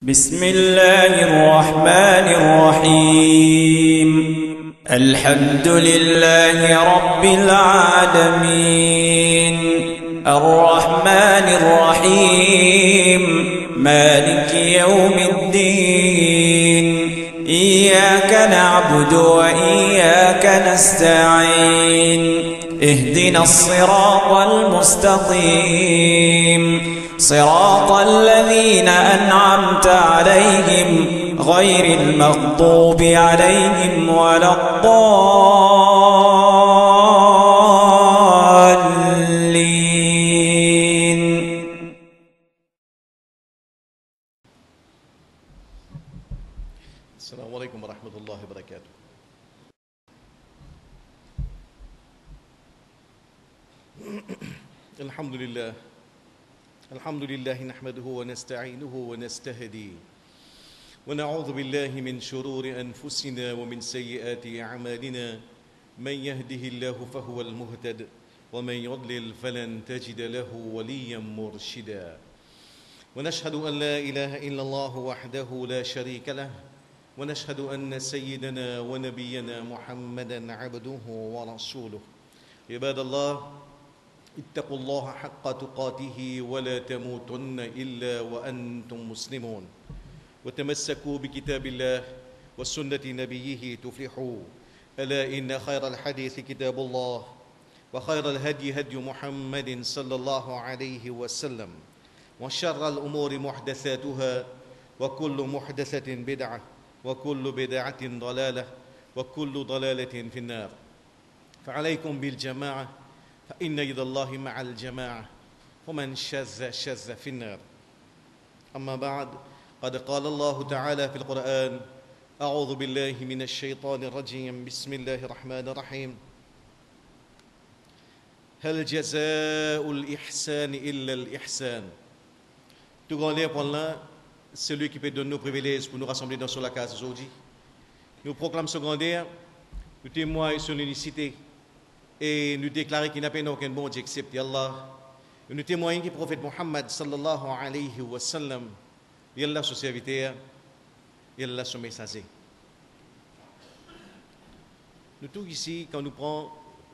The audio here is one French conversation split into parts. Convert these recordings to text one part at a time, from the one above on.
بسم الله الرحمن الرحيم الحمد لله رب العالمين الرحمن الرحيم مالك يوم الدين إياك نعبد وإياك نستعين اهدنا الصراط المستقيم صراط الذين أنعمت عليهم غير المغضوب عليهم ولا الضالين. السلام عليكم ورحمة الله وبركاته. الحمد لله نحمده ونستعينه ونستهديه ونعوذ بالله من شرور أنفسنا ومن سيئات أعمالنا من يهده الله فهو المهتد ومن يضلل فلن تجد له وليا مرشدا ونشهد أن لا إله إلا الله وحده لا شريك له ونشهد أن سيدنا ونبينا محمدا عبده ورسوله. عباد الله، اتقوا الله حق تقاته ولا تموتن إلا وأنتم مسلمون وتمسكوا بكتاب الله وسنة نبيه تفلحوا. ألا إن خير الحديث كتاب الله وخير الهدي هدي محمد صلى الله عليه وسلم وشر الأمور محدثاتها وكل محدثة بدعة وكل بدعة ضلالة وكل ضلالة في النار. فعليكم بالجماعة فإن يد الله مع الجماعة ومن شذ شذ في النار. أما بعد، قد قال الله تعالى في القرآن: أعوذ بالله من الشيطان الرجيم، بسم الله الرحمن الرحيم. هل جزاء الإحسان إلا الإحسان. Tout grand l'air pour là, celui qui peut donner nos privilèges pour nous rassembler dans la case aujourd'hui. Nous proclamons secondaire, nous témoignons sur l'unicité et nous déclarons qu'il n'y a pas aucun bon Dieu excepté Allah. Et nous témoignons que le prophète Muhammad sallallahu alayhi wa sallam, il est son serviteur, il est son messager. Nous tous ici, quand nous prenons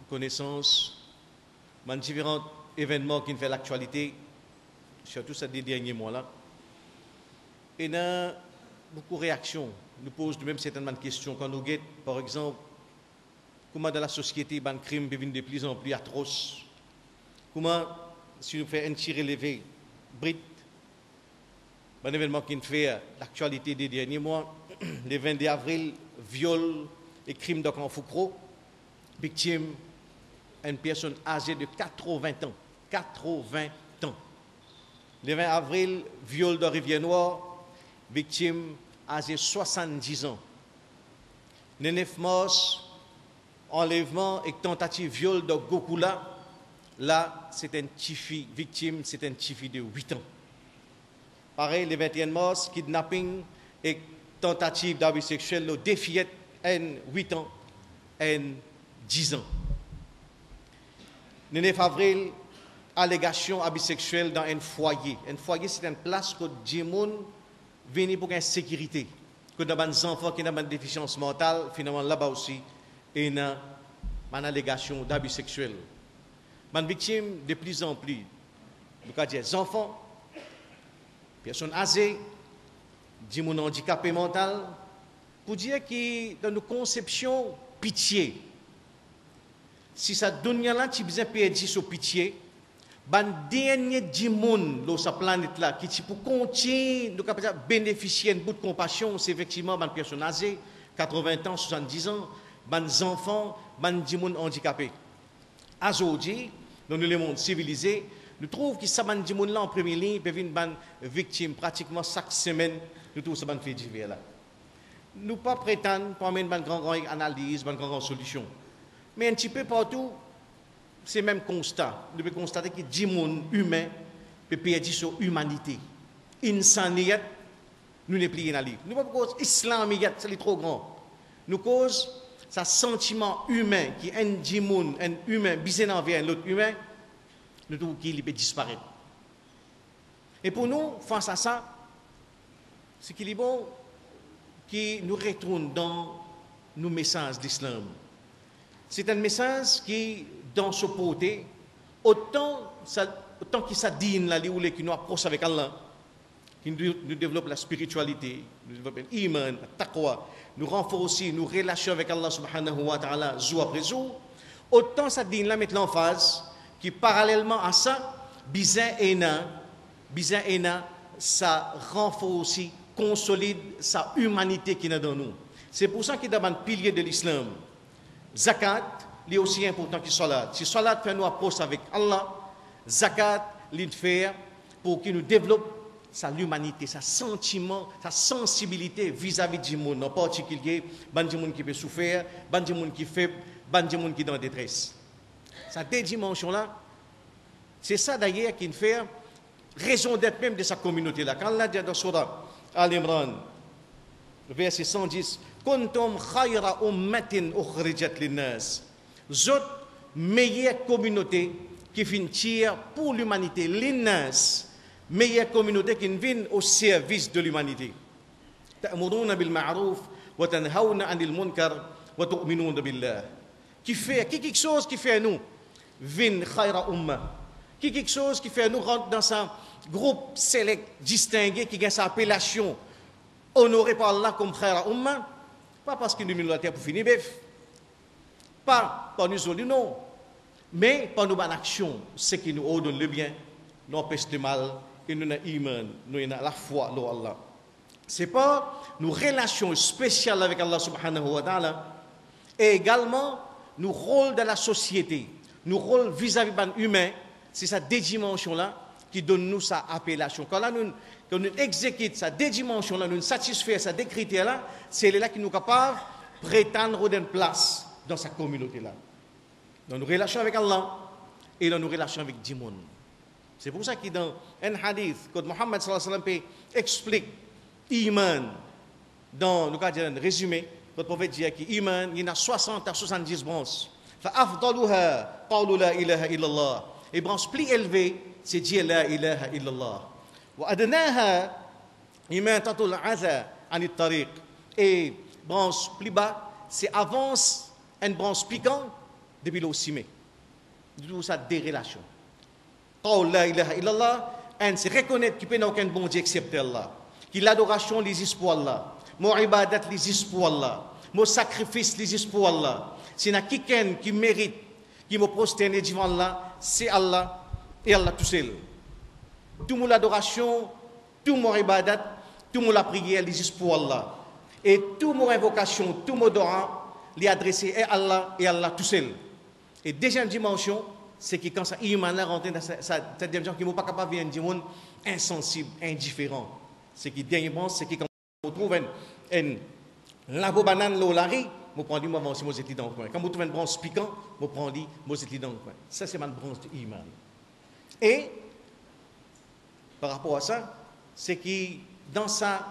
connaissance de différents événements qui nous font l'actualité, surtout ces derniers mois-là, et nous avons beaucoup de réactions. Nous posons même certainement des questions quand nous guettons, par exemple, comment dans la société, les crimes deviennent de plus en plus atroces. Comment, si nous faisons un tir élevé, Brit, un événement qui nous fait l'actualité des derniers mois, le 22 avril, viol et crime de Canfoucro, victime, une personne âgée de 80 ans. 80 ans. Le 20 avril, viol de Rivière-Noire, victime âgée de 70 ans. Le 9 mars, enlèvement et tentative viol de Gokula, là, c'est un petit fille victime, c'est un petit fille de 8 ans. Pareil, le 21 mars, kidnapping et tentative d'abus sexuel, le défiette, en 8 ans, en 10 ans. Le 9 avril, allégation d'abus sexuel dans un foyer. Un foyer, c'est une place que les gens viennent pour une sécurité. Que dans des enfants qui ont une déficience mentale, finalement, là-bas aussi, et une allégation d'abus sexuels. Les victimes de plus en plus, des enfants, personnes âgées, des gens handicapés mentaux, pour dire que dans nos conceptions, pitié. Si ça donne là, tu besoin de perdre sur pitié, les derniers 10 monde sur cette planète-là, qui pour continuer de bénéficier de beaucoup de compassion, c'est effectivement les personnes âgées, 80 ans, 70 ans, les enfants, les gens handicapés. Aujourd'hui, dans le monde civilisé, nous trouvons que ces gens là en première ligne peuvent être victimes pratiquement chaque semaine. Nous trouvons ces faits divers là. Nous ne pas prétendre pour amener une grande analyse, une grande solution. Mais un petit peu partout, c'est le même constat. Nous pouvons constater que 10 monde humains peuvent perdre sur l'humanité. Insaniyat, nous ne plions pas. Nous ne pas cause islamiyat, c'est trop grand. Nous cause ce sentiment humain qui est un djimoun, un humain, bizarre envers l'autre humain, nous trouvons qu'il peut disparaître. Et pour nous, face à ça, c'est qu'il est bon qui nous retourne dans nos messages d'islam. C'est un message qui, dans ce côté, autant qu'il s'adine la lioule qui nous approche avec Allah, qui nous développe la spiritualité, nous développe l'iman, le taqwa, nous renforce aussi nos relations avec Allah subhanahu wa ta'ala jour après jour, autant ça dit là mettre l'emphase qui parallèlement à ça, bizarre ça renforce aussi, consolide sa humanité qui est dans nous. C'est pour ça qu'il y a un pilier de l'islam. Zakat, il est aussi important que salat. Si salat fait nous approcher avec Allah, zakat, il fait pour qu'il nous développe sa l'humanité, sa sentiment, sa sensibilité vis-à-vis du monde, en particulier, du monde qui peut souffrir, du monde qui est faible, du monde qui est dans la détresse. Ces deux dimensions-là, c'est ça d'ailleurs qui fait raison d'être même de sa communauté-là. Quand Allah dit dans Surah Al-Imran, verset 110, Kuntum khayra ummatin ukhrijat linnas. Zot meilleure communauté qui vient tirer pour l'humanité, linnas, meilleure communauté qui vient au service de l'humanité. Ta'muruna bil ma'ruf wa tanhauna 'anil munkar wa tu'minuna billah. Qui fait quelque chose qui fait nous vin khayra umma. Quelque chose qui fait nous rentrer dans un groupe select distingué qui a sa appellation honorée par Allah comme khayra umma. Pas parce qu'il nous met la terre pour finir bœuf. Pas par nous autres, non. Mais par nos bonnes actions, ce qui nous ordonne le bien, nous empêche le mal, et nous avons l'iman, nous avons la foi en Allah. Ce n'est pas nos relations spéciales avec Allah subhanahu wa ta'ala, et également nos rôles dans la société, nos rôles vis-à-vis de l'humain, c'est cette deux dimensions-là qui donne nous sa appellation. Quand nous exécutons ces deux dimensions-là, nous satisfaisons ces deux critères-là, c'est là qui nous capable de prétendre d'une place dans sa communauté-là. Dans nos relations avec Allah et dans nos relations avec le monde. C'est pour ça que dans un hadith, quand Mohammed sallallahu alayhi wa sallam explique l'iman, dans le cas d'un résumé, le prophète dit qu'iman, il y a 60 à 70 branches. فَأَفْضَلُهَا قَوْلُ لَا إِلَهَ إِلَّا اللَّهِ. Et branche plus élevée, c'est dire La ilaha illallah. وَأَدْنَاهَا إِمَاتَةُ الْعَذَى عَنِ الطَّرِيقِ. Et branche plus bas, c'est avance une branche piquante depuis le cimé. D'où ça des relations. قَوْلُ لَا إِلَهَ إِلَّا اللَّهِ. C'est reconnaître qu'il n'y a pas aucun bon Dieu excepté Allah. Que l'adoration l'existe pour Allah. Mon ibadat l'existe pour Allah. Mon sacrifice l'existe pour Allah. S'il y a quelqu'un qui mérite, qui me prosterne devant Allah, c'est Allah et Allah tout seul. Tout mon adoration, tout mon ibadat, tout mon la prière l'existe pour Allah. Et tout mon invocation, tout mon dora, les adresser à Allah et Allah tout seul. Et deuxième dimension, c'est que quand ça iman rentre dans cette dimension qui n'est pas capable de dire insensible, indifférent. C'est qui dernièrement, c'est que quand on trouve un labo banane l'olari, je prends du moment si je suis dans le coin. Quand je trouve une branche piquant, je prends du moi je suis dans le coin. Ça c'est ma branche iman. Et par rapport à ça, c'est que dans sa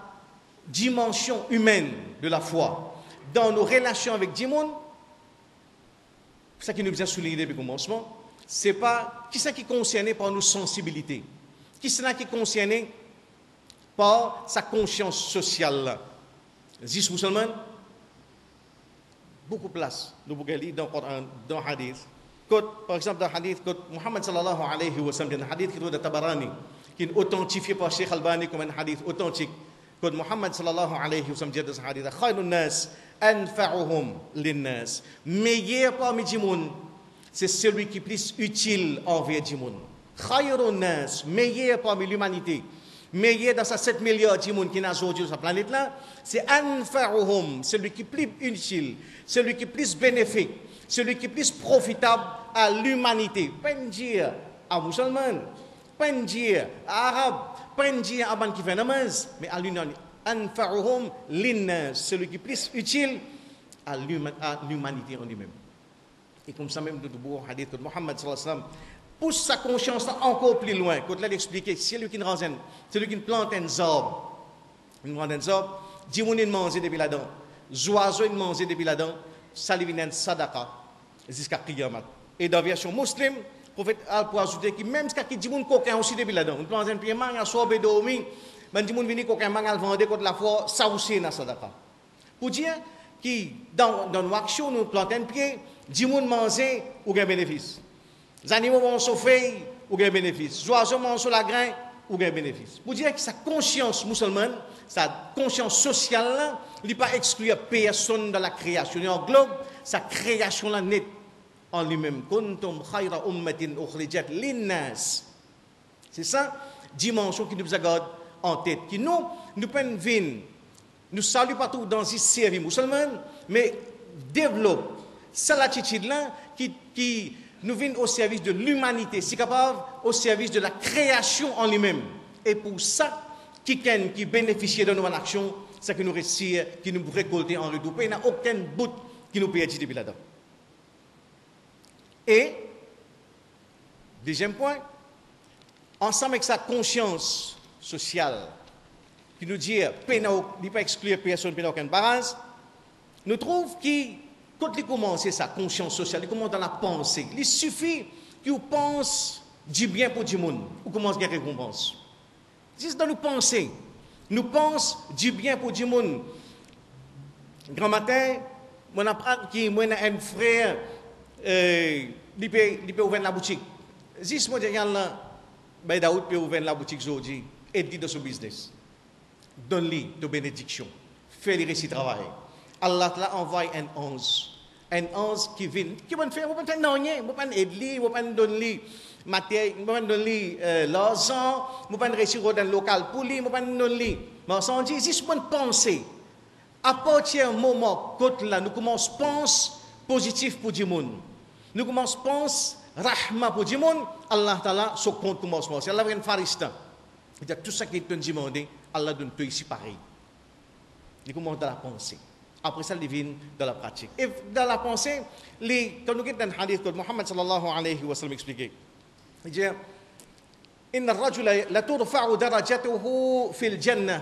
dimension humaine de la foi, dans nos relations avec Dieu, ça qui nous vient souligner depuis le commencement, c'est pas qui ça qui est concerné par nos sensibilités, qui c'est là qui est concerné par sa conscience sociale là. 10 musulmans, beaucoup de place, nous pouvons lire dans le hadith. Par exemple, dans le hadith, Muhammad sallallahu alayhi wa sallam, dans le hadith qui est de Tabarani, qui est authentifié par Sheikh Albani comme un hadith authentique. Quand Muhammad sallallahu alayhi wa sallam dit dans ce hadith, khayrun nas anfa'uhum linnas. Meilleur parmi les gens, c'est celui qui est plus utile envers les gens. Khayrun nas, meilleur parmi l'humanité. Meilleur dans ces 7 milliards de gens qui sont aujourd'hui sur la planète là, c'est anfa'uhum, celui qui est plus utile, celui qui est plus bénéfique, celui qui est plus profitable à l'humanité. Pas dire à musulmans, pas dire à arabes, pas dire à ban qui fait namaz, mais à l'humanité. Anfa'uhum linnas, celui qui est plus utile à l'humanité en lui-même. Et comme ça même, nous avons hadith de Muhammad sallallahu alayhi wa sallam pousse sa conscience encore plus loin. Quand il a expliqué, c'est lui qui renseigne, c'est lui qui plante un arbre. Il plante un arbre, dit on mange depuis là-dedans, oiseaux mange depuis là-dedans, ça lui vient sadaqa jusqu'à Qiyamat. Et dans la version musulmane, prophète al pour ajouter que même si dit moun coquin aussi depuis là-dedans. On pense un pied manga sobe dormi, ben dit moun vini coquin manga vendre contre la foi ça aussi na sadaka. Pour dire qui dans nos actions nous planter un pied, dit moun manger ou gain bénéfice. Les animaux vont sauver ou gain bénéfice. Les oiseaux mangent sur la grain ou gain bénéfice. Pour dire que sa conscience musulmane, sa conscience sociale là, il pas exclure personne dans la création, il englobe sa création là net en lui-même. Kuntum khayra ummatin ukhrijat linnas. C'est ça dimension qui nous garde en tête, qui nous peine vin, nous salue partout dans ce service musulman, mais développe cette attitude là qui nous vient au service de l'humanité, si capable au service de la création en lui-même. Et pour ça, qui bénéficie de nos actions, c'est que nous réussissons, qui nous récolter en retour. Il n'y a aucun bout qui nous peut être depuis là-dedans. Et, deuxième point, ensemble avec sa conscience sociale, qui nous dit qu'il ne pas exclure personne, qu'il n'y a aucune barrage, nous trouvons que quand il commence sa conscience sociale, il commence dans la pensée. Il suffit qu'il pense du bien pour du monde, ou commence à récompense. Juste dans nos pensées, nous pensons du bien pour du monde. Grand matin, moi j'ai un frère, il peut ouvrir la boutique. Juste moi, j'ai un Daoud peut ouvrir la boutique aujourd'hui et dit de son business. Donne-lui de bénédiction. Fais-lui récit travail. Allah t'a envoyé un 11. Un 11 qui vient. Qui va faire? Vous ne pouvez pas aider, vous ne pouvez pas donner matériel, vous ne pouvez pas donner l'argent, vous ne pouvez pas réussir dans le local pour lui, vous ne pouvez pas donner. Mais on dit, juste pour penser. À partir du moment où là, nous commençons à penser positif pour du monde. Nous commençons à penser rahma pour du monde. Allah Ta'ala, ce compte commence à penser. Allah va faire un farista. Il y a tout ça qui est demandé. Allah donne tout ici pareil. Il commence dans la pensée. Après ça, il vient dans la pratique. Et dans la pensée, quand nous regardons le hadith que Muhammad sallallahu alayhi wa sallam expliquait, il dit Inna ar-rajula la turfa'u darajatuhu fil jannah.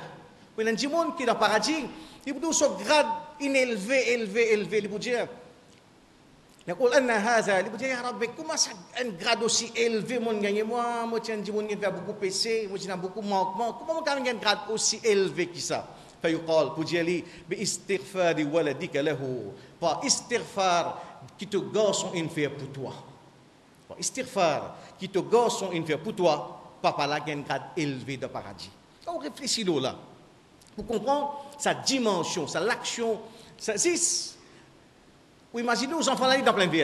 Il y a un monde qui est dans le paradis, il peut dire grade élevé. Il peut dire يقول أن هذا اللي بدي يا ربي كم un grade aussi élevé mon gagné moi tiens dis mon qui fait beaucoup péché moi j'ai beaucoup manquement comment on a un grade aussi élevé que ça فيقال بجلي باستغفار ولدك له فاستغفار qui te garçon une faire pour toi istighfar qui te garçon une faire pour toi papa là un grade élevé de paradis on réfléchit là pour comprendre sa dimension sa l'action ça vous imaginez aux enfants là dans plein vie.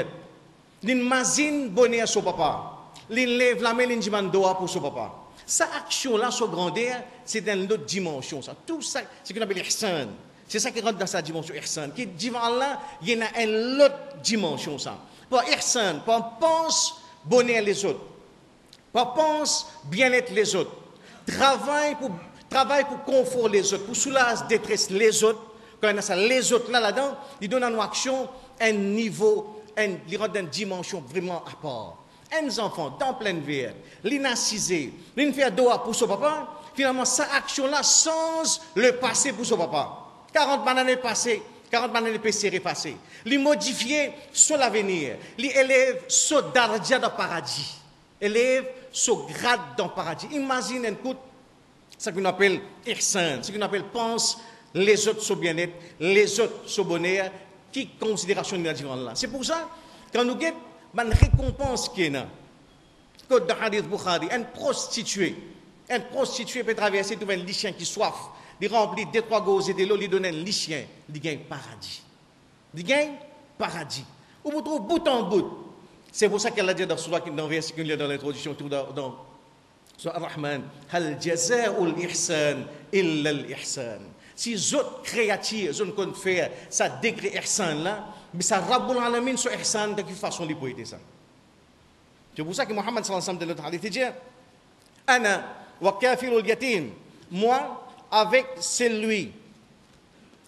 L'imagine bonheur son papa. L'il lève la main l'indiman doa pour son papa. Sa action là, son grandeur, c'est dans une autre dimension. Ça. Tout ça, c'est ce qu'on appelle ihsan. C'est ça qui rentre dans sa dimension ihsan. Qui devant là, il y a une autre dimension ça. Pas ihsan, pas pense bonheur les autres. Pas pense bien-être les autres. Travail pour confort les autres, pour soulager détresse les autres. Quand on a ça, les autres là-dedans, ils donnent à nos actions un niveau, ils rendent une dimension vraiment à part. Un enfant dans pleine vie, l'inacisé, l'in fait doa pour son papa, finalement, sa action-là change le passé pour son papa. 40 années passées, 40 années passées, repassées. L'y modifier sur l'avenir. L'y élève ce darja dans le paradis. Élève ce grade dans le paradis. Imagine un coup, ce qu'on appelle ihsan, ce qu'on appelle pense, les autres sont bien-être, les autres sont bonheur, qui considération de là. C'est pour ça, quand nous avons une récompense qui est là, comme dans le hadith Bukhari, un prostitué peut traverser tout un lycien qui soif, il remplit 2-3 gosses et de l'eau, il donne un lycien, il gagne paradis. Il gagne paradis. Ou vous trouvez bout en bout. C'est pour ça qu'elle a dit dans le verset qu'il y a dans l'introduction, dans Surah Ar-Rahman, Hal jaza'ul ihsan illa al-ihsan. Si autres créatures, ont qu'on fait ça degré ihsan là, mais ça rabbul alamin sur ihsan de quelle façon il peut aider ça. C'est pour ça que Muhammad sallallahu alayhi wa sallam dans le hadith dit Ana wa kafirul yatim, moi avec celui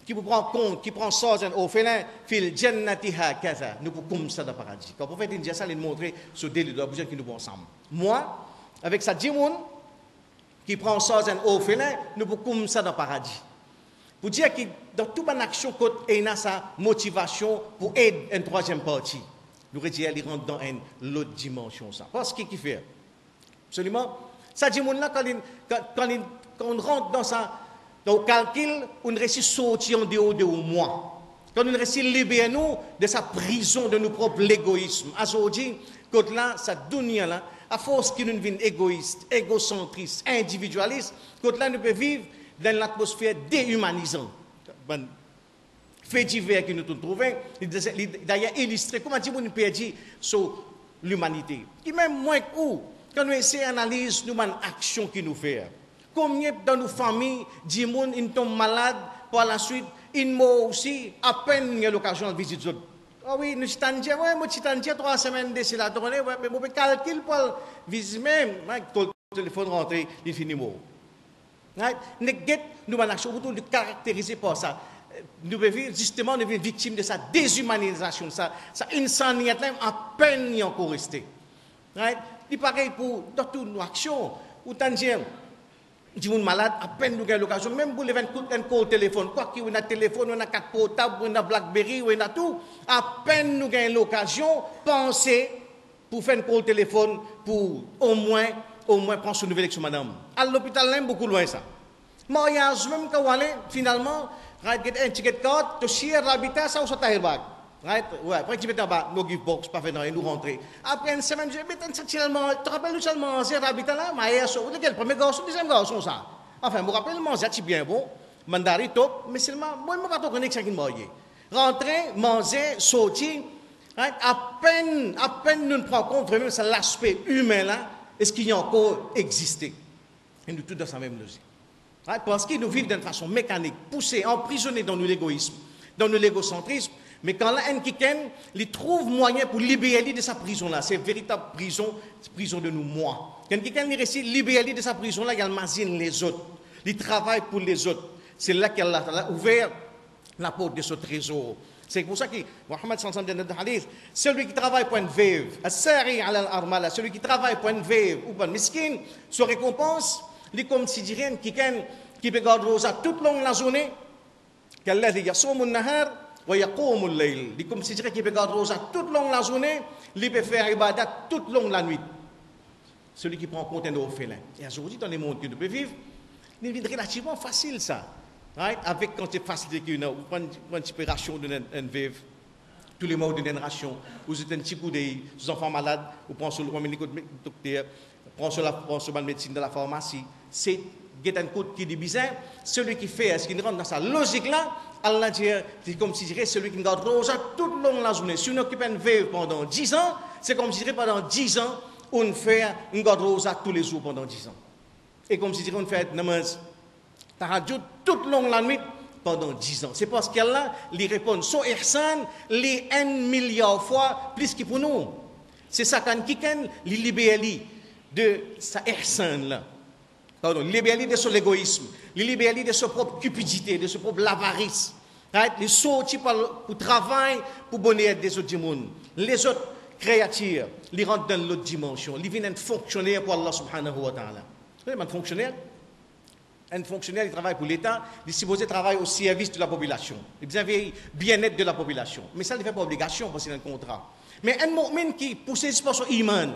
qui vous prend compte, qui prend soin d'un orphelin, fil jannati hakaza, nous pouvons comme ça dans le paradis. Quand le prophète dit ça, il montre ce délit de la bougie qui nous prend ensemble. Moi, avec sa djimoun, qui prend soin d'un orphelin, nous pouvons comme ça dans le paradis. Pour dire que dans toute une action, il y a sa motivation pour aider une troisième partie. nous rédiger, il rentre dans une l'autre dimension. Ça. Parce qu'il fait absolument, ça dit, quand on rentre dans ça, dans le calcul, on réussit à sortir en dehors de moi. Quand on réussit à libérer nous de sa prison de nos propres l'égoïsme. À ce moment quand là, ça dunya là, à force qu'il nous devient égoïste, égocentriste, individualiste, quand là, nous pouvons vivre dans l'atmosphère déhumanisante. Bon, fait divers que nous trouvons, d'ailleurs illustré, comment dire, on peut dire sur l'humanité. Et même moins que où, quand nous essayons d'analyser nous action qui nous fait. Combien dans nos familles, des gens ils tombent malades, par la suite, ils meurent aussi, à peine il y a l'occasion de visiter eux. Ah oui, nous sommes dit, ouais, moi, je suis dit 3 semaines d'ici la tournée, ouais, mais je peux calculer pour visiter même, quand le téléphone rentre, il finit mort. Nous avons une action pour nous caractériser par ça. Nous vivons justement nous victimes de sa déshumanisation, sa insanité, à peine il y a encore resté. C'est pareil pour dans toutes nos actions. Ou tant de gens malades, à peine nous avons l'occasion, même pour les 24 calls téléphone, quoi qu'il y ait un téléphone, on a 4 portables, on a BlackBerry, on a tout, à peine nous avons l'occasion, penser pour faire un call téléphone, pour au moins prendre son nouvelle élection, madame. À l'hôpital, même beaucoup loin ça. Mariage, même quand on allait, finalement, un ticket de carte, tu chies l'habitat, ça ou ça t'arrive. Ouais, après tu mets en bas, nos gift box, pas fait dans nous rentrer. Après une semaine, je vais seulement, tu te rappelles seulement, c'est l'habitat là, mais le premier garçon, le deuxième garçon, ça. Enfin, je me rappelle, manger, c'est bien bon, mandari top, mais seulement, moi, je ne sais pas connaître qui est rentrer, manger, sortir, à peine nous prenons compte vraiment c'est l'aspect humain là, est-ce qu'il y a encore existé. Et nous tous dans sa même logique. Parce qu'ils nous vivent d'une façon mécanique, poussés, emprisonnés dans l'égoïsme, dans l'égocentrisme. Mais quand la haine qui ken, il trouve moyen pour libérer de sa prison-là. C'est une véritable prison de nous, moi. Quand quelqu'un réussit à libérer de sa prison-là, il imagine les autres. Il travaille pour les autres. C'est là qu'elle a ouvert la porte de ce trésor. C'est pour ça que Mohammed sallallahu alayhi wa sallam dit, celui qui travaille pour une veuve, celui qui travaille pour une veuve ou pour une miskin, se récompense. Il est comme si dirait qui peut garder rosa toute longue la journée, qu'Allah yasum an-nahar wa yaqum al-layl. Il est comme si dirait qui peut garder rosa toute longue la journée, il peut faire ibadat toute longue la nuit. Celui qui prend en compte un orphelin. Et aujourd'hui, dans les mondes que nous pouvons vivre, c'est relativement facile ça. Right? Avec quand c'est facile qu'il y a une petite ration d'une veuve, tous les mois d'une ration, vous êtes un petit coup des enfants malades, vous prenez sur le docteur, prend sur la médecine de la pharmacie, c'est un coup qui dit bizarre, celui qui fait, est-ce qu'il rentre dans sa logique là, Allah dit, c'est comme si dirait celui qui garde rosa toute longue la journée. Si on occupe une veuve pendant 10 ans, c'est comme si dirait pendant 10 ans, on fait une garde rosa tous les jours pendant 10 ans. Et comme si dirait on fait namaz, tahajjud toute longue la nuit pendant 10 ans. C'est parce qu'Allah lui répond, so ihsan, les 1 milliard fois plus que pour nous. C'est ça quand quelqu'un lui libère de sa ihsan là. Pardon, libérer de son égoïsme, libérer de sa propre cupidité, de sa propre avarice. Les sortir pour travail, pour bonheur des autres mondes. Les autres créatures, ils rentrent dans l'autre dimension. Ils viennent fonctionnaire pour Allah subhanahu wa ta'ala. Vous voyez, un fonctionnaire, il travaille pour l'État, il est supposé travailler au service de la population. Il besoin de bien-être de la population. Mais ça ne fait pas obligation parce que c'est un contrat. Mais un mu'min qui pousse par son iman,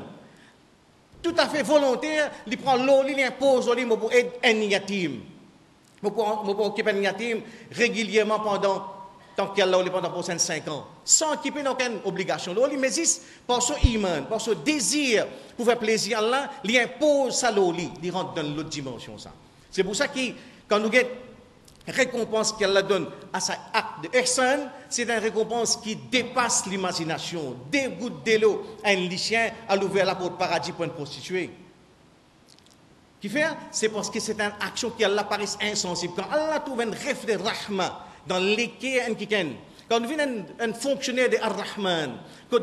tout à fait volontaire, il prend l'eau, il impose l'eau pour aider un yatim. Pour occuper un yatim régulièrement tant qu'il est pendant pour 5 ans. Sans occuper aucune obligation. L'eau, il m'existe par son iman, par son désir pour faire plaisir à Allah, il impose sa l'eau, il rentre dans l'autre dimension. Ça. C'est pour ça que quand nous avons une récompense qu'elle donne à sa acte de ihsan, c'est une récompense qui dépasse l'imagination. Des gouttes de l'eau à un lycéen à l'ouvrir la porte paradis pour une prostituée. Qui fait? C'est parce que c'est une action qui Allah paraît insensible. Quand Allah trouve un rêve de rahma dans l'équerre quand nous venons un fonctionnaire de ar-Rahman,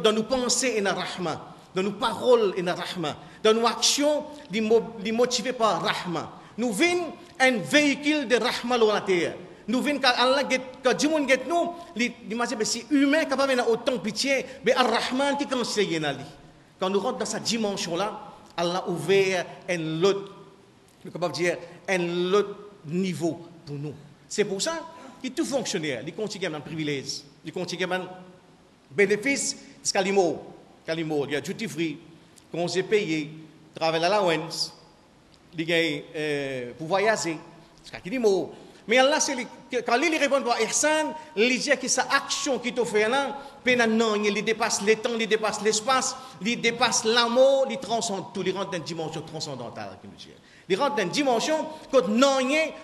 dans nos pensées et rahma, dans nos paroles et rahma, dans nos actions, les motivées par rahma. Nous venons un véhicule de rahma sur la terre. Nous venons quand Allah quand Dieu nous get nous, c'est humain capable d'avoir autant pitié, mais ar-Rahman qui conseille nali. Quand nous rentrons dans cette dimension là, Allah a ouvert un autre, capable dire un autre niveau pour nous. C'est pour ça que tout fonctionnaire, il continue à un privilège, il continue à bénéfice, c'est Calimo, il y a duty free, congé payé, travel allowance, pour voyager, c'est Calimo. Mais Allah, quand il répond à Ihsan, il dit que sa action qui te fait là, il dépasse le temps, il dépasse l'espace, il dépasse l'amour, il transcende tout, il rentre dans une dimension transcendantale. Il rentre dans une dimension que non,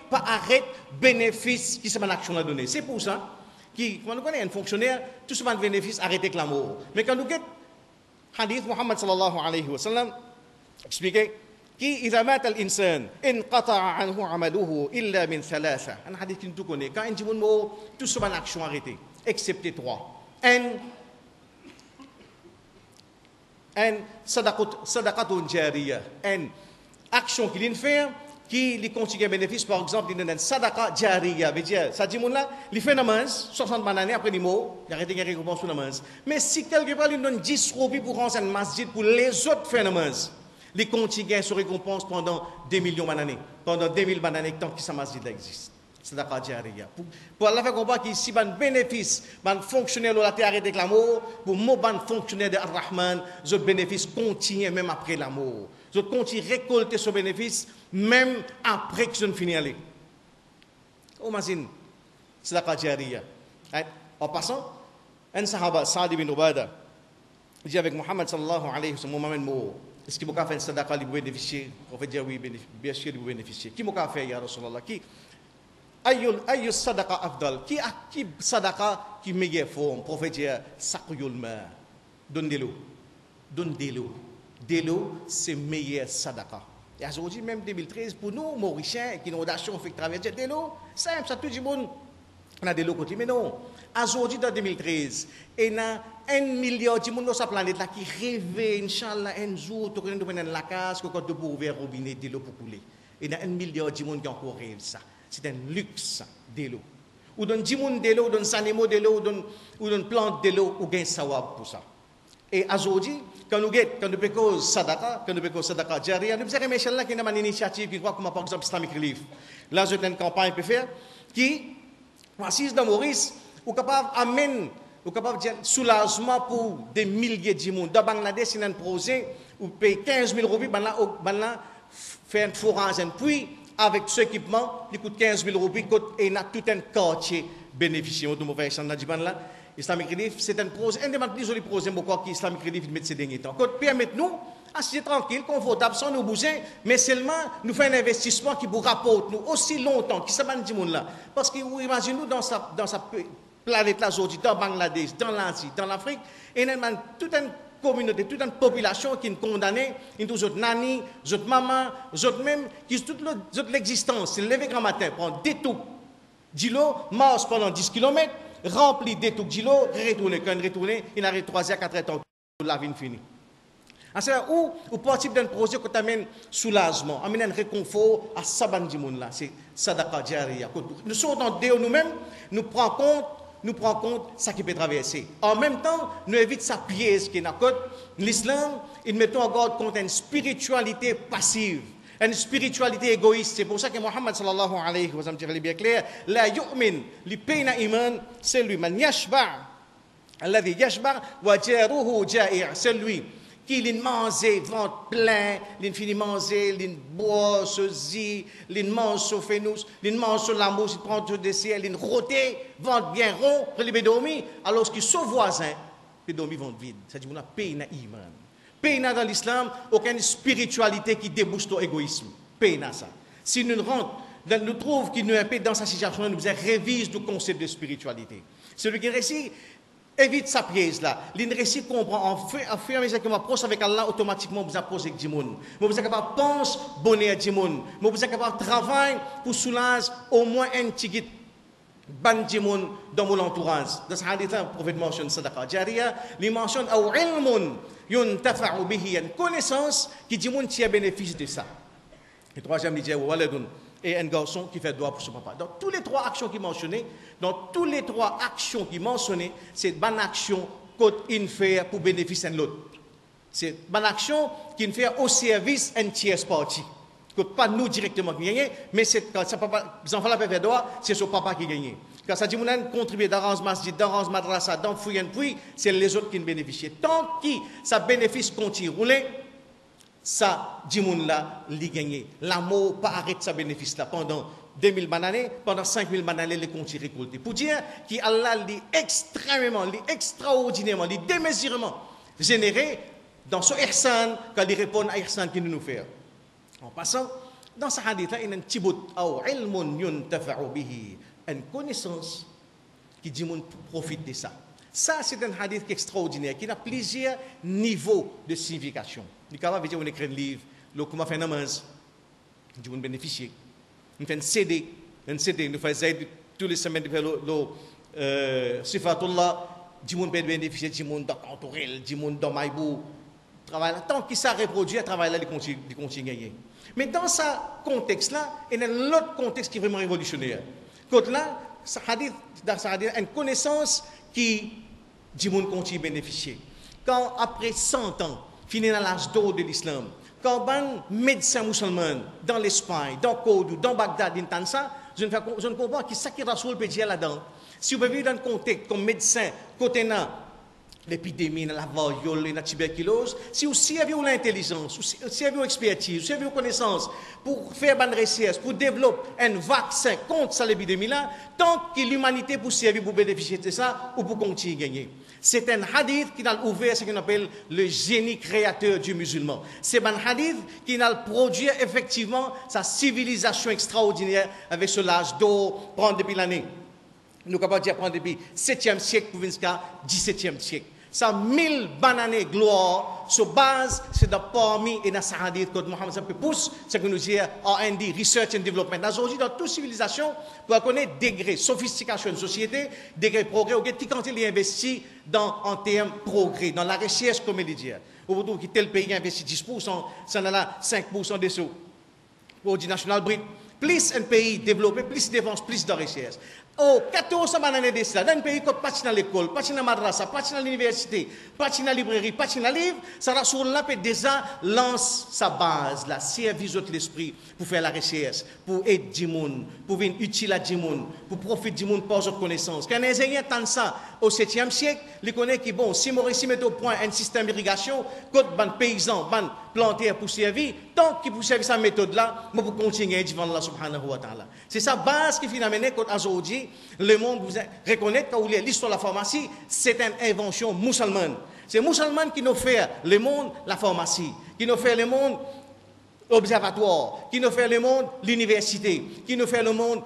pas arrête bénéfice qui c'est une action à donner. C'est pour ça que quand nous connaissons un fonctionnaire, tout ce bénéfice arrête avec l'amour. Mais quand nous avons hadith Muhammad sallallahu alayhi wa sallam expliqué إذا مات الإنسان انقطع عنه عمله إلا من ثلاثة. Un hadith que nous connaissons. Quand un dit mot, tout ce action arrêtée, excepté trois. Un sadaqatun jariya. Un action qu'il vient faire, qui lui continue un bénéfice, par exemple, il donne un sadaqa jariya. Veut dire, ça dit là, il fait namaz, 60 bananes après les mots, il arrête de récompense sur namaz. Mais si quelque part il donne 10 roupies pour rendre un masjid pour les autres faire namaz, les contingents se récompensent pendant 2 millions d'années, pendant 2000 années, tant que ce masjid existe. C'est la jariya. Pour Allah faire comprendre qu'ici, un bénéfice, un fonctionnaire de la terre avec l'amour, pour moi, un fonctionnaire de Ar-Rahman, ce bénéfice continue même après l'amour. Je continue à récolter ce bénéfice même après que je ne finis aller. Imagine, c'est la jariya. En passant, un sahaba, Saad ibn Ubada, il dit avec Muhammad sallallahu alayhi wa sallam, est-ce qu'il m'a fait un sadaqa qui peut bénéficier? On va dire oui, bien sûr, il peut bénéficier. Qui m'a fait, ya Rasulallah? Qui ayyul sadaqa afdal? Qui sadaqa qui meilleure forme? Prophète dit, saqyul ma. Donne de l'eau. Donne de l'eau. De l'eau, c'est meilleur sadaqa. Et aujourd'hui, même 2013, pour nous, Mauriciens, qui nous ont fait traverser de l'eau, simple, ça tout le monde. On a de l'eau côté, mais non. Aujourd'hui, dans 2013, il y a 1 milliard de monde sur la planète là qui rêve, Inch'Allah, un jour, tu connais dans la case, que tu peux ouvrir le robinet de l'eau pour couler. Il y a 1 milliard de monde qui encore rêve ça. C'est un luxe de l'eau. Ou donne 10 monde de l'eau, ou donne 100 animaux de l'eau, ou donne plante de l'eau, ou gain sawab pour ça. Et aujourd'hui, quand nous faisons sadaqa, quand nous faisons sadaqa jariya, nous faisons Inch'Allah qui a une initiative qui voit comme par exemple Islamic Relief. Là, j'ai une campagne pour faire qui, assise dans Maurice, ou capable d'amener, ou capable de soulagement pour des milliers de monde. Dans Bangladesh, il y a un projet où paye 15 000 roupies, fait un forage, un puits, avec ce équipement, il coûte 15 000 roupies, et il y a tout un quartier bénéficiaire. Islamic Relief, c'est un projet, un des plus jolis projets qui Islamic Relief met ces derniers temps. Permettez-nous, assis tranquille, confortable, sans nous bouger, mais seulement nous faire un investissement qui vous rapporte nous aussi longtemps, qui se dit là. Parce que vous imaginez-nous dans sa planète là aujourd'hui, dans Bangladesh, dans l'Asie, dans l'Afrique, et il y a toute une communauté, toute une population qui est condamnée, et tous autres nanny, autres maman, autres même, qui toute l'existence, c'est lever grand matin, prendre des tout, d'îlot, marche pendant 10 km, rempli des tout d'îlot, retourner, quand il retourne, il arrive 3 heures, 4 heures, la vie finie. C'est là où partir d'un projet qui t'amène soulagement, amène un réconfort à Saban Dimoun là, c'est Sadaqa Jariya. Nous sommes dans Dieu nous-mêmes, nous prenons compte ça qui peut traverser. En même temps, nous évitons sa pièce qui est dans côte. L'islam, il met en garde contre une spiritualité passive, une spiritualité égoïste. C'est pour ça que Muhammad sallallahu alayhi wa sallam dit bien clair, la yu'min, li payna iman, c'est lui, man yashba', alladhi yashba' wa jaruhu ja'i', c'est lui qui l'in manger ventre plein, l'in fini manger, l'in boire ceci, l'in mange sur fénous, l'in mange sur la mousse, il prend tout dessert, l'in roté, ventre bien rond, pour lui dormir, alors que son voisin, il dormit ventre vide. Ça dit, on a payé na iman. Payé na dans l'islam, aucune spiritualité qui débouche ton égoïsme. Payé na ça. Si nous rentrons, nous trouvons qu'il nous est dans sa situation, nous révise le concept de spiritualité. Celui qui réussit, évite sa pièce là. L'inrécit comprend en fait, à faire mes que m'approche avec Allah automatiquement vous approche avec Dimoun. Vous êtes capable de penser bonheur Dimoun. Vous êtes capable de travailler pour soulager au moins un petit ban Dimoun dans mon entourage. Dans ce hadith là, le prophète mentionne sadaqa jariya, il mentionne ou ilmun yuntafa'u bihi, une connaissance qui Dimoun tient bénéfice de ça. Et troisième il dit waladun, et un garçon qui fait droit pour son papa. Dans toutes les 3 actions qui mentionnées, c'est une bonne action qu'il fait pour bénéficier de l'autre. C'est une bonne action qu'il fait au service d'un tiers parti. Que pas nous directement qui gagnons, mais c'est quand ça papa, les enfants la peuvent faire droit, c'est son papa qui gagne. Quand ça dit qu'on contribue dans Ranz Masjid, dans Ranz Madrasa, dans Fouyen Puis, c'est les autres qui ne bénéficient. Tant que ça bénéfice continue rouler, ça dit qu'on là, li gagné. L'amour pas arrête sa bénéfice là pendant 2000 années, pendant 5000 années, les continue récolter. Pour dire qu'Allah lit extrêmement, lit extraordinairement, lit démesurément généré dans ce ihsan quand il répond à ihsan qu'il nous fait. En passant, dans ce hadith-là, il y a un petit bout, ou ilmun yuntafa'u bihi, une connaissance qui dit qu'on profite de ça. Ça, c'est un hadith extraordinaire qui a plusieurs niveaux de signification. Nous avons dit qu'on écrit un livre, nous avons fait un namaz, nous avons bénéficié. Nous avons un CD, nous faisons tous les semaines, nous faisons Sifatullah, nous avons bénéficié, nous avons contouré, nous avons dans Maïbou. Tant qu'il s'est reproduit, le travail là, il continue à gagner. Mais dans ce contexte-là, il y a un autre contexte qui est vraiment révolutionnaire. Quand là, dans ce hadith, une connaissance qui dit qu'on continue à bénéficier. Quand après 100 ans, fini dans l'âge d'or de l'islam, quand un médecin musulman dans l'Espagne, dans Kodou, dans Bagdad, dans Tansa, je ne comprends pas qui ça qui Rasoul peut dire là-dedans. Si vous vivez dans un contexte comme médecin, côté l'épidémie, la variole, la tuberculose, si vous avez l'intelligence, si vous avez l'expertise, si vous avez connaissance pour faire bonne recherche, pour développer un vaccin contre cette épidémie-là, tant que l'humanité peut servir pour bénéficier de ça ou pour continuer à gagner. C'est un hadith qui a ouvert ce qu'on appelle le génie créateur du musulman. C'est un hadith qui a produit effectivement sa civilisation extraordinaire avec ce l'âge d'or, prendre depuis l'année. Nous sommes capables de prendre depuis 7e siècle pour jusqu'à 17e siècle. Ça 1000 années gloire sur base c'est de parmi et dans ce hadith que Mohammed peut pousse c'est que nous dit R&D research and development aujourd'hui dans toute civilisation pour connaître degré sophistication de société degré progrès ou quand il investit en termes progrès dans la recherche comme il dit au bout que tel pays investit 10% ça en a 5% de sous produit national brut plus un pays développé plus de défense plus de recherche. Oh, 14 années de cela, dans un pays qui pas dans l'école, pas dans la madrasa, pas dans l'université, pas dans la librairie, pas dans le livre, ça rassure là peut déjà lance sa base, la service de l'esprit pour faire la recherche, pour aider du monde, pour venir utile à du monde, pour profiter du monde par votre connaissance. Quand un ingénieur tente ça au 7e siècle, il connaît que bon, si Mauricie met au point un système d'irrigation, quand ban paysan, ban planter pour servir, tant qu'il pour servir cette méthode là, moi pour continuer devant Allah subhanahu wa ta'ala. C'est sa base qui finalement quand aujourd'hui le monde vous reconnaît quand vous lisez l'histoire de la pharmacie, c'est une invention musulmane. C'est musulman qui nous fait le monde la pharmacie, qui nous fait le monde l'observatoire, qui nous fait le monde l'université, qui nous fait le monde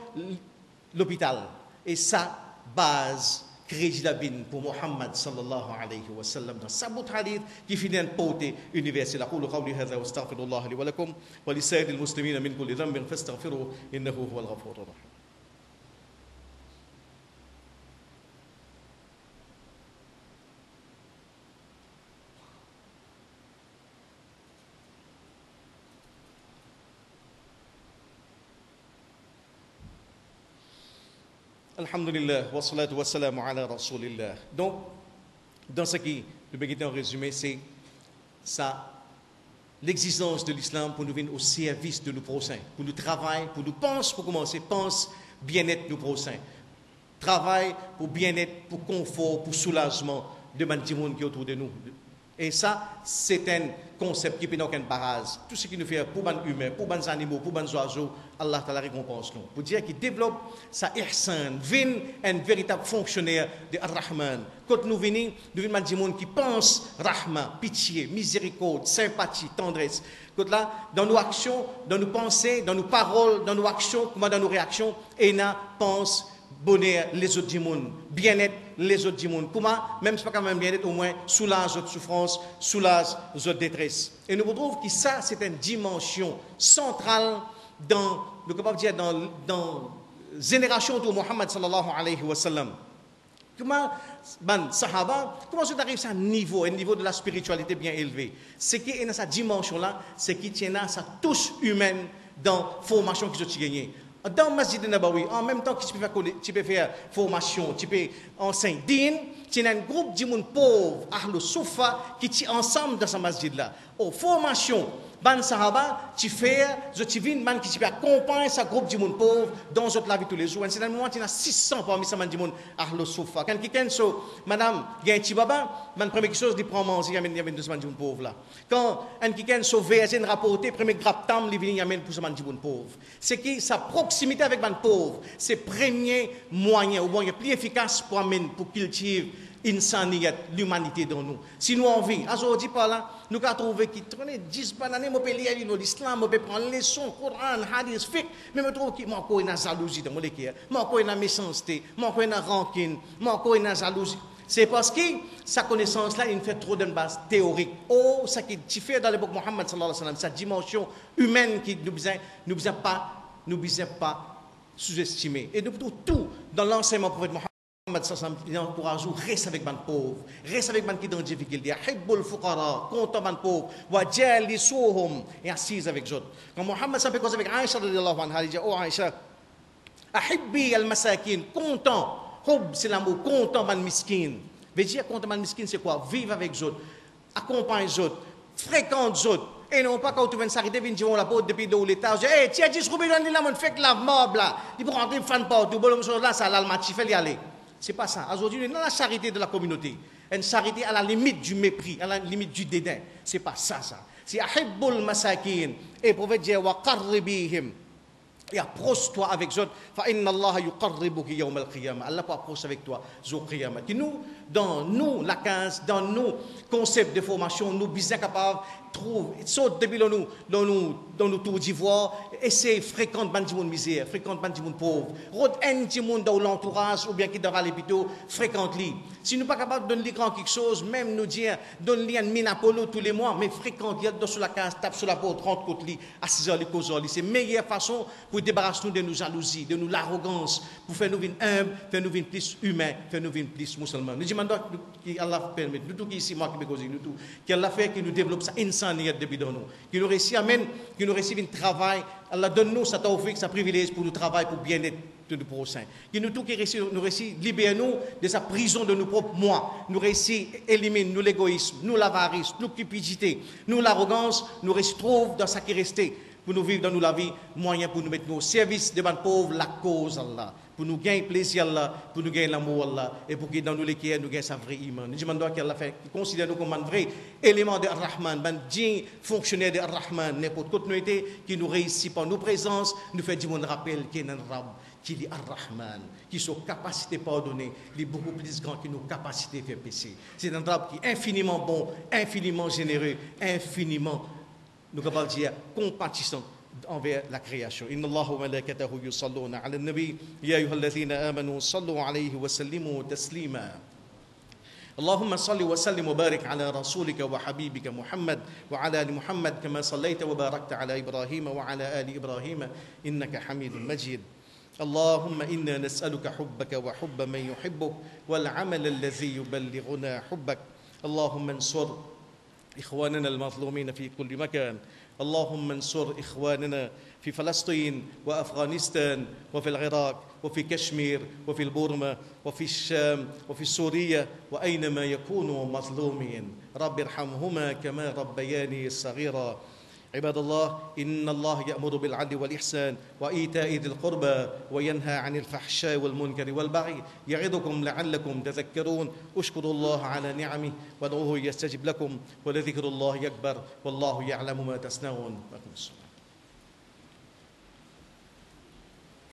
l'hôpital. Et sa base crédit d'abin pour Muhammad sallallahu alayhi wa sallam dans sa bout hadith qui finit de porter universel. أقول قولي هذا واستغفر الله لي ولكم ولسائر المسلمين من كل ذنب فاستغفروه إنه هو الغفور الرحيم. Alhamdulillah, wa salatu wa salam ala rasulillah. Donc, dans ce qui, le béguité en résumé, c'est ça, l'existence de l'islam pour nous venir au service de nos prochains, pour nous travailler, pour nous penser, pour commencer, pense bien-être nos prochains. Travail pour bien-être, pour confort, pour soulagement de monde qui est autour de nous. Et ça, c'est un concept qui peut nous barrage. Tout ce qui nous fait pour les humains, pour les animaux, pour les oiseaux, Allah Ta'ala récompense nous. Pour dire qu'il développe sa ihsan, vient un véritable fonctionnaire de Ar-Rahman. Quand nous venons des gens qui pensent Rahma, pitié, miséricorde, sympathie, tendresse. Quand là, dans nos actions, dans nos pensées, dans nos paroles, dans nos actions, comme dans nos réactions, et nous pensons bonheur les autres du monde, bien-être les autres du monde. Comment, même si pas quand même bien-être, au moins soulage notre souffrance, soulage notre détresse. Et nous retrouvons que ça, c'est une dimension centrale dans, nous pouvons dire, dans génération de Muhammad sallallahu alayhi wa sallam. Comment, ben, sahaba, comment ça arrive à un niveau de la spiritualité bien élevé? Ce qui est dans cette dimension-là, c'est qui tient à sa touche humaine dans la formation qu'ils ont gagnée. Dans le Masjid Nabawi, en même temps que tu peux faire formation, tu peux enseigner din, tu as un groupe de gens pauvres, Ahlus Soufa, qui sont ensemble dans ce masjid-là. Oh, formation, Ban sahaba, tu fais, tu viens, man qui accompagne sa groupe du monde pauvre dans notre la vie tous les jours. C'est un moment il y a 600 parmi ça man du monde ahlo sofa. Quand quelqu'un so, madame, il y a un petit baba, man première chose il prend manger, il y a deux semaines du monde pauvre là. Quand un quelqu'un so verser rapporter, premier grappe tam, il vient y amène pour ce man du monde pauvre. C'est qui sa proximité avec man pauvre, c'est premier moyen ou moyen plus efficace pour amener pour cultiver insaniyat, l'humanité dans nous. Si nous en vivons, aujourd'hui par là, nous avons trouvé qui traînent 10 bananes, on peut lire l'islam, on peut prendre les leçons, Coran, hadith, fiqh, mais je trouve qu'il manque une jalousie dans mon équipe, manque une méchanceté, manque une rancune, manque une jalousie. C'est parce que sa connaissance-là, il fait trop d'une base théorique. Oh, ça qui est fait dans l'époque Mohammed sallallahu alayhi wa sallam, sa dimension humaine qui nous besoin pas sous-estimer. Et nous tout dans l'enseignement prophète Mohammed. Il encourage reste avec les pauvres, reste avec les qui sont dans difficulté, hibbul fuqara, content les pauvres, wa jalisuhum et assise avec eux. Quand Mohammed s'appelle cause avec Aïcha radhiyallahu anha, il dit oh Aïcha, ahibbi al masakin, content, hub c'est l'amour, content les miskin. Veut dire content les miskin c'est quoi? Vivre avec eux, accompagner eux, fréquente eux. Et non pas quand tu viens s'arrêter, viens dire la porte depuis deux l'étage. Eh, tu as dit, je vais donner la main, fait que la mob là. Il peut rentrer fan partout, bon, là, ça, là, le match, il fait y aller. C'est pas ça. Aujourd'hui, on est dans la charité de la communauté. Une charité à la limite du mépris, à la limite du dédain. C'est pas ça, ça. C'est ahibbul masakin. Et le prophète dit, wa qarribihim. Et approche-toi avec eux. Fa inna Allah yuqarribuki yawm al-qiyamah. Allah peut approcher avec toi, jour qiyamah. Nous, dans nous, la 15, dans nous, concept de formation, nous, bien capables, trouve, saute depuis dans nous tours d'ivoire, essaye, fréquente ban du monde misère, fréquente ban du monde pauvre, route un petit monde dans l'entourage, ou bien qui dans les plutôt, fréquente-les. Si nous ne sommes pas capables de donner quelque chose, même nous dire, donne-lui un minapolo tous les mois, mais fréquente, il sur la case, tape sur la porte, rentre contre lui, à 6 heures, les causes, c'est la meilleure façon pour débarrasser nous de nos jalousies, de nous l'arrogance, pour faire nous venir humbles, faire nous venir plus humains, faire nous venir plus musulmans. Nous demandons qu'Allah permette, nous tous qui ici, moi qui me cause, nous tous, qu'Allah fait que nous développons ça insaniyat depuis dans nous, qui nous réussit, amen, qui nous réussit un travail, Allah donne-nous sa tawfiq, sa privilège pour nous travailler pour bien-être de nos prochains. Qui nous tous qui nous réussit, libère-nous de sa prison de nos propres moi, nous réussit, élimine nous l'égoïsme, nous l'avarice, nous cupidité, nous l'arrogance, nous réussit trouve dans ça qui est resté. Pour nous vivre dans nous la vie, moyen pour nous mettre au service des pauvres, la cause Allah. Pour nous gagner plaisir Allah, pour nous gagner l'amour Allah, et pour que dans nous les qui nous gagnons sa vraie iman. Nous demandons qu'Allah fait, considère nous comme un vrai élément de Ar-Rahman, un digne fonctionnaire de Ar-Rahman, n'importe quoi nous était, qui nous réussit par nos présences, nous fait du monde rappel qui est un Rab, qui est Ar-Rahman, qui sont capacités de pardonner, il est beaucoup plus grand que nos capacités de faire pécher. C'est un Rab qui est infiniment bon, infiniment généreux, infiniment, nous pouvons dire, compatissant envers la création. Inna Allah wa malaikatahu yusalluna ala nabi ya ayyuhalladhina amanu sallu alayhi wa sallimu taslima. اللهم صل وسلم وبارك على رسولك وحبيبك محمد وعلى ال محمد كما صليت وباركت على ابراهيم وعلى ال ابراهيم انك حميد مجيد. اللهم انا نسالك حبك وحب من يحبك والعمل الذي يبلغنا حبك. اللهم انصر إخواننا المظلومين في كل مكان. اللهم انصر إخواننا في فلسطين وأفغانستان وفي العراق وفي كشمير وفي البورما وفي الشام وفي سوريا وأينما يكونوا مظلومين. رب ارحمهما كما ربياني صغيرا. عباد الله إن الله يأمر بالعدل والإحسان وإيتاء ذي القربى وينهى عن الفحشاء والمنكر والبغي يعظكم لعلكم تذكرون. اشكروا الله على نعمه وادعوه يستجب لكم ولذكر الله أكبر والله يعلم ما تصنعون.